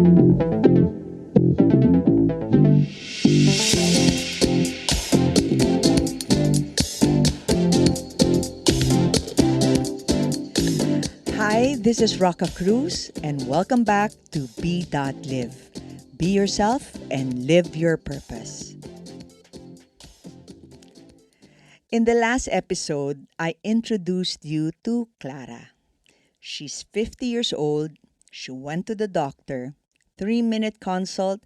Hi, this is Rocka Cruz, and welcome back to Be.Live. Be yourself and live your purpose. In the last episode, I introduced you to Clara. She's 50 years old. She went to the doctor, 3-minute consult,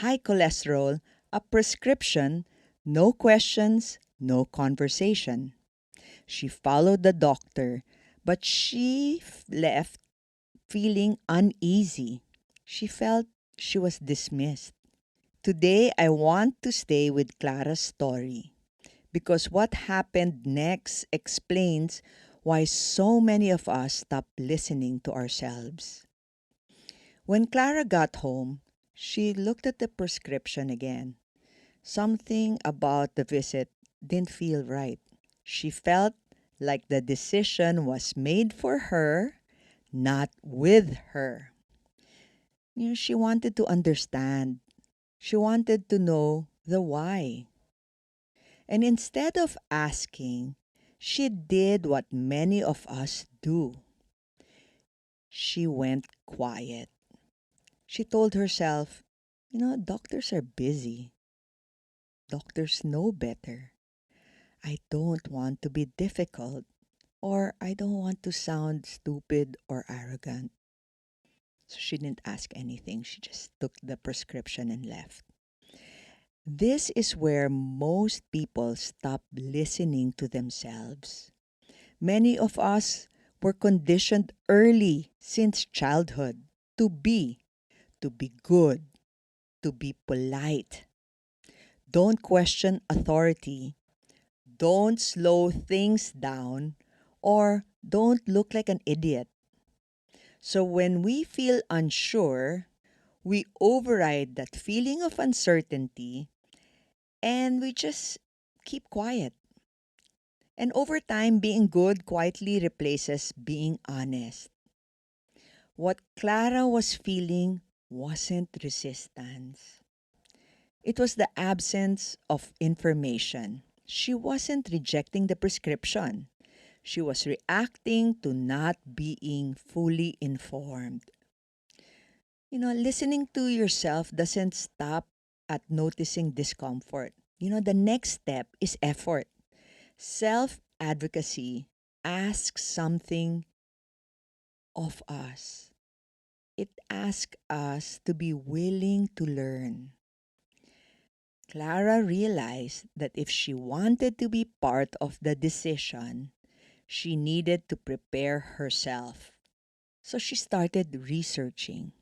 high cholesterol, a prescription, no questions, no conversation. She followed the doctor, but left feeling uneasy. She felt she was dismissed. Today, I want to stay with Clara's story because what happened next explains why so many of us stop listening to ourselves. When Clara got home, she looked at the prescription again. Something about the visit didn't feel right. She felt like the decision was made for her, not with her. She wanted to understand. She wanted to know the why. And instead of asking, she did what many of us do. She went quiet. She told herself, doctors are busy. Doctors know better. I don't want to be difficult, or I don't want to sound stupid or arrogant. So she didn't ask anything. She just took the prescription and left. This is where most people stop listening to themselves. Many of us were conditioned early since childhood to to be good, to be polite. Don't question authority. Don't slow things down, or don't look like an idiot. So when we feel unsure, we override that feeling of uncertainty and we just keep quiet. And over time, being good quietly replaces being honest. What Clara was feeling wasn't resistance, it was the absence of information. She wasn't rejecting the prescription, she was reacting to not being fully informed. Listening to yourself doesn't stop at noticing discomfort. The next step is effort. Self advocacy asks something of us. It asks us to be willing to learn. Clara realized that if she wanted to be part of the decision, she needed to prepare herself. So she started researching.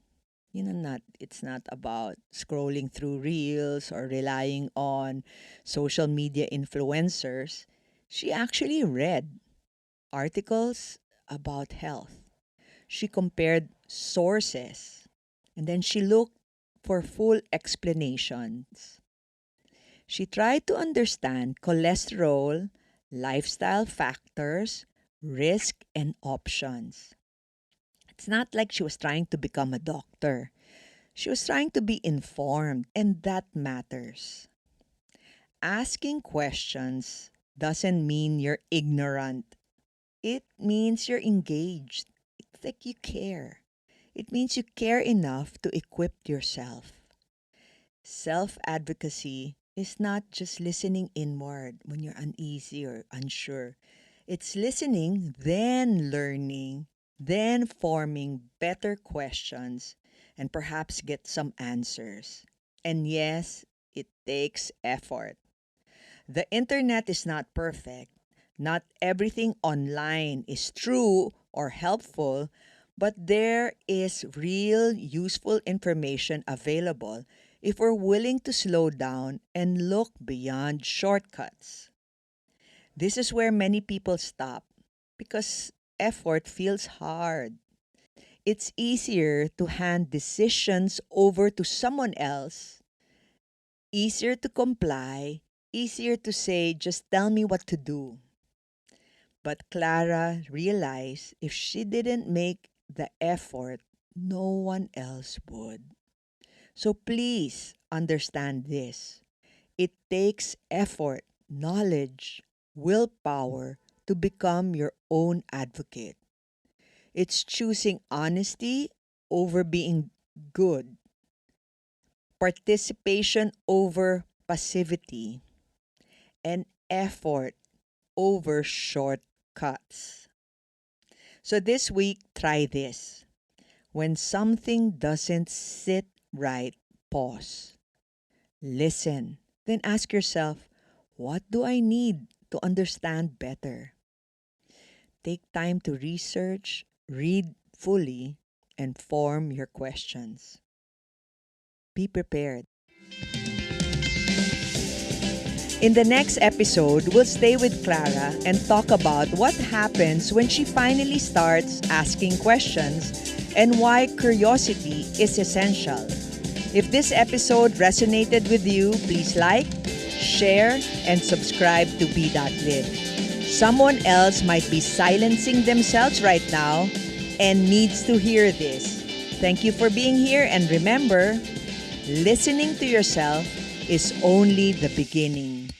Not it's not about scrolling through reels or relying on social media influencers. She actually read articles about health. She compared sources and then she looked for full explanations. She tried to understand cholesterol, lifestyle factors, risk, and options. It's not like she was trying to become a doctor. She was trying to be informed, and that matters. Asking questions doesn't mean you're ignorant, it means you're engaged. It's like you care. It means you care enough to equip yourself. Self advocacy is not just listening inward when you're uneasy or unsure. It's listening, then learning, then forming better questions, and perhaps get some answers. And yes, it takes effort. The internet is not perfect. Not everything online is true or helpful, but there is real useful information available if we're willing to slow down and look beyond shortcuts. This is where many people stop because effort feels hard. It's easier to hand decisions over to someone else, easier to comply, easier to say, just tell me what to do. But Clara realized if she didn't make the effort, no one else would. So please understand this. It takes effort, knowledge, willpower to become your own advocate. It's choosing honesty over being good, participation over passivity, and effort over shortcuts. So this week, try this. When something doesn't sit right, pause. Listen. Then ask yourself, what do I need to understand better? Take time to research, read fully, and form your questions. Be prepared. In the next episode, we'll stay with Clara and talk about what happens when she finally starts asking questions and why curiosity is essential. If this episode resonated with you, please like, share, and subscribe to B.Live. Someone else might be silencing themselves right now and needs to hear this. Thank you for being here, and remember, listening to yourself is only the beginning.